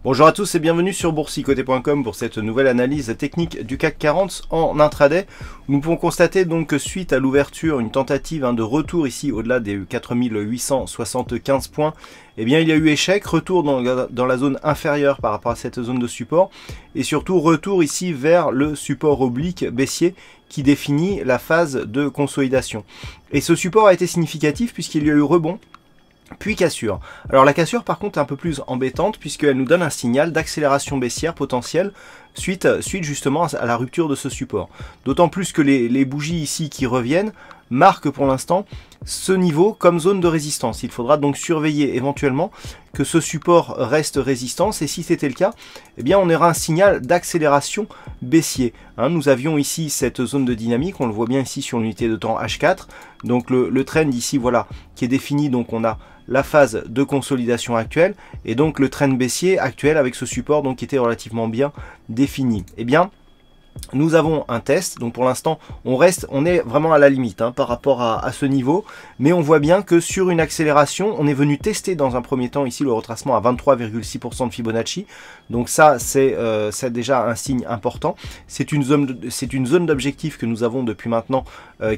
Bonjour à tous et bienvenue sur boursicoté.com pour cette nouvelle analyse technique du CAC 40 en intraday. Nous pouvons constater donc que suite à l'ouverture, une tentative de retour ici au-delà des 4875 points, eh bien il y a eu échec, retour dans la zone inférieure par rapport à cette zone de support et surtout retour ici vers le support oblique baissier qui définit la phase de consolidation. Et ce support a été significatif puisqu'il y a eu rebond puis cassure. Alors la cassure par contre est un peu plus embêtante puisqu'elle nous donne un signal d'accélération baissière potentielle suite justement à la rupture de ce support. D'autant plus que les bougies ici qui reviennent marquent pour l'instant ce niveau comme zone de résistance. Il faudra donc surveiller éventuellement que ce support reste résistance et si c'était le cas, eh bien on aura un signal d'accélération baissier. Nous avions ici cette zone de dynamique, on le voit bien ici sur l'unité de temps H4, donc le trend ici voilà qui est défini, donc on a la phase de consolidation actuelle et donc le trend baissier actuel avec ce support donc qui était relativement bien défini. Eh bien nous avons un test, donc pour l'instant on est vraiment à la limite par rapport à ce niveau, mais on voit bien que sur une accélération, on est venu tester dans un premier temps ici le retracement à 23,6% de Fibonacci, donc ça c'est déjà un signe important. C'est une zone d'objectif que nous avons depuis maintenant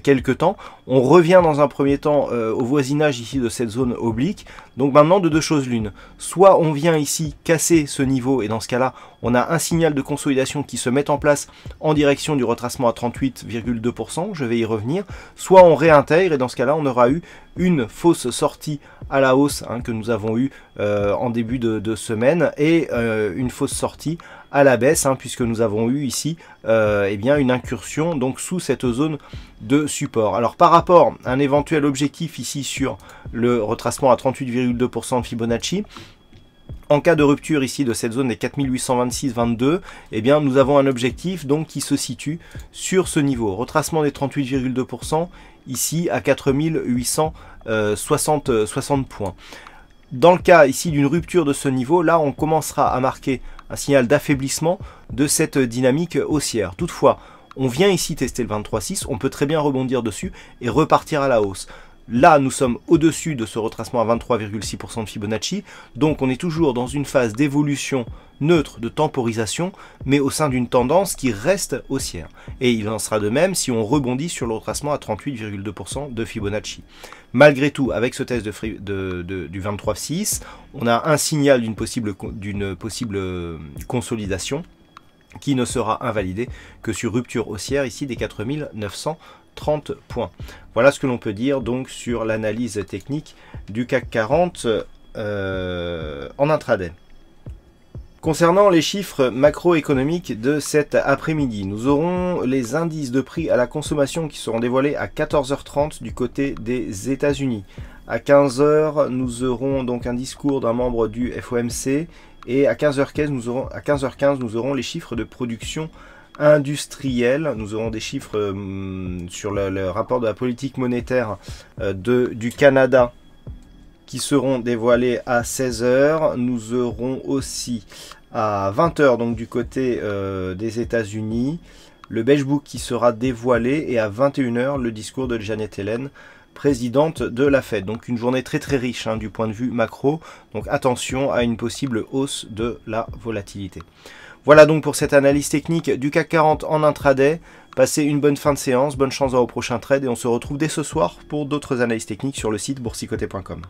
quelques temps. On revient dans un premier temps au voisinage ici de cette zone oblique, donc maintenant de deux choses l'une, soit on vient ici casser ce niveau et dans ce cas là on a un signal de consolidation qui se met en place en direction du retracement à 38,2%, je vais y revenir, soit on réintègre et dans ce cas là on aura eu une fausse sortie à la hausse que nous avons eu en début de semaine et une fausse sortie à la baisse puisque nous avons eu ici eh bien une incursion donc sous cette zone de support. Alors par rapport à un éventuel objectif ici sur le retracement à 38,2% de Fibonacci, en cas de rupture ici de cette zone des 4826,22, eh bien nous avons un objectif donc qui se situe sur ce niveau. Retracement des 38,2% ici à 4860 points. Dans le cas ici d'une rupture de ce niveau, là on commencera à marquer un signal d'affaiblissement de cette dynamique haussière. Toutefois, on vient ici tester le 23,6, on peut très bien rebondir dessus et repartir à la hausse. Là, nous sommes au-dessus de ce retracement à 23,6% de Fibonacci, donc on est toujours dans une phase d'évolution neutre de temporisation, mais au sein d'une tendance qui reste haussière. Et il en sera de même si on rebondit sur le retracement à 38,2% de Fibonacci. Malgré tout, avec ce test du 23,6, on a un signal d'une possible consolidation qui ne sera invalidé que sur rupture haussière ici des 4930 points. Voilà ce que l'on peut dire donc sur l'analyse technique du CAC 40 en intraday. Concernant les chiffres macroéconomiques de cet après-midi, nous aurons les indices de prix à la consommation qui seront dévoilés à 14h30 du côté des États-Unis. À 15h, nous aurons donc un discours d'un membre du FOMC et à 15h15, nous aurons les chiffres de production industrielle. Nous aurons des chiffres sur le rapport de la politique monétaire du Canada qui seront dévoilés à 16h. Nous aurons aussi à 20h donc du côté des États-Unis le Beige Book qui sera dévoilé et à 21h le discours de Janet Yellen, présidente de la Fed. Donc une journée très riche du point de vue macro. Donc attention à une possible hausse de la volatilité. Voilà donc pour cette analyse technique du CAC 40 en intraday. Passez une bonne fin de séance, bonne chance au prochain trade et on se retrouve dès ce soir pour d'autres analyses techniques sur le site boursicoté.com.